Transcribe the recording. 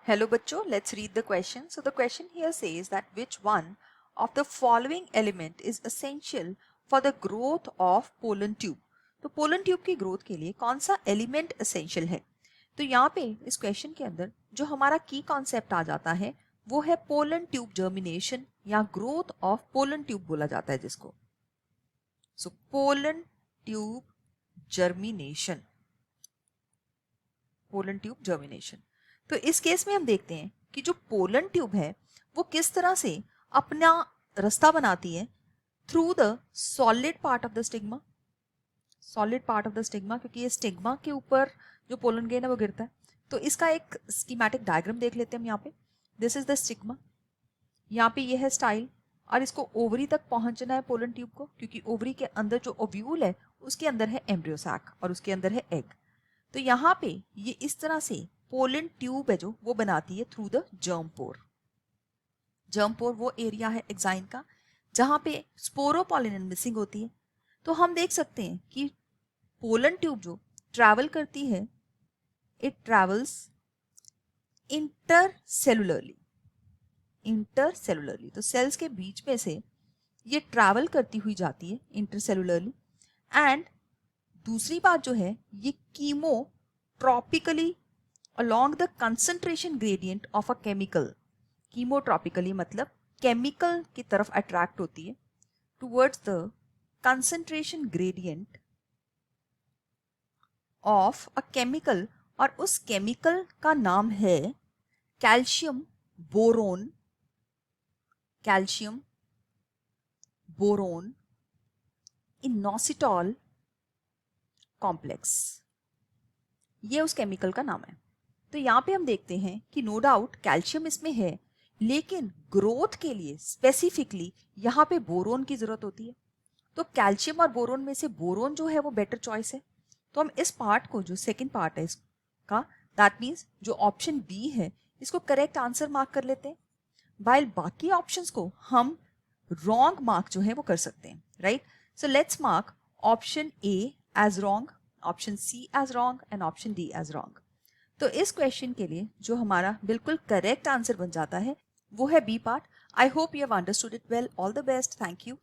Hello बच्चों, let's read the question. So the question here says that which one of the following element is essential for the growth of pollen tube? तो pollen tube की growth के लिए कौन सा element essential है? तो यहाँ पे इस question के अंदर जो हमारा key concept आ जाता है वो है pollen tube germination या growth of pollen tube बोला जाता है जिसको. So pollen tube germination. Pollen tube germination. तो इस केस में हम देखते हैं कि जो पोलन ट्यूब है वो किस तरह से अपना रास्ता बनाती है through the solid part of the stigma. Solid part of the stigma, क्योंकि ये स्टिग्मा के ऊपर जो पोलन ग्रेन है वो गिरता है. तो इसका एक स्कीमेटिक डायग्राम देख लेते हैं हम यहाँ पे. दिस इज द स्टिग्मा, यहाँ पे ये है स्टाइल और इसको ओवरी तक पहुंचना है पोलन ट्यूब को, क्योंकि ओवरी के अंदर जो ओव्यूल है उसके अंदर है एम्ब्रियो सैक और उसके अंदर है एग. तो यहाँ पे ये इस तरह से पोलन ट्यूब है जो वो बनाती है through the germ pore. Germ pore वो एरिया है एक्साइन का जहाँ पे स्पोरोपोलिन मिसिंग होती है. तो हम देख सकते हैं कि पोलन ट्यूब जो ट्रैवल करती है इट ट्रैवल्स इंटरसेलुलरली. इंटरसेलुलरली तो सेल्स के बीच में से ये ट्रैवल करती हुई जाती है इंटरसेलुलरली. एंड दूसरी बात जो है ये chemotropically along the concentration gradient of a chemical. Chemotropically मतलब केमिकल की तरफ अट्रैक्ट होती है towards the concentration gradient of a chemical, और उस केमिकल का नाम है calcium boron. Calcium boron inositol complex, ये उस केमिकल का नाम है. तो यहाँ पे हम देखते हैं कि नो डाउट कैल्शियम इसमें है, लेकिन ग्रोथ के लिए स्पेसिफिकली यहाँ पे बोरोन की जरूरत होती है. तो कैल्शियम और बोरोन में से बोरोन जो है वो बेटर चॉइस है. तो हम इस पार्ट को, जो सेकंड पार्ट है इसका, दैट मीन्स जो ऑप्शन बी है इसको करेक्ट आंसर मार्क कर लेते हैं, वाइल बाकी ऑप्शंस को हम रॉन्ग मार्क जो है वो कर सकते हैं. Right. So let's mark option A as wrong, option C as wrong and option D as wrong. तो इस क्वेश्चन के लिए जो हमारा बिल्कुल करेक्ट आंसर बन जाता है वो है B part. I hope you have understood it well. All the best. Thank you.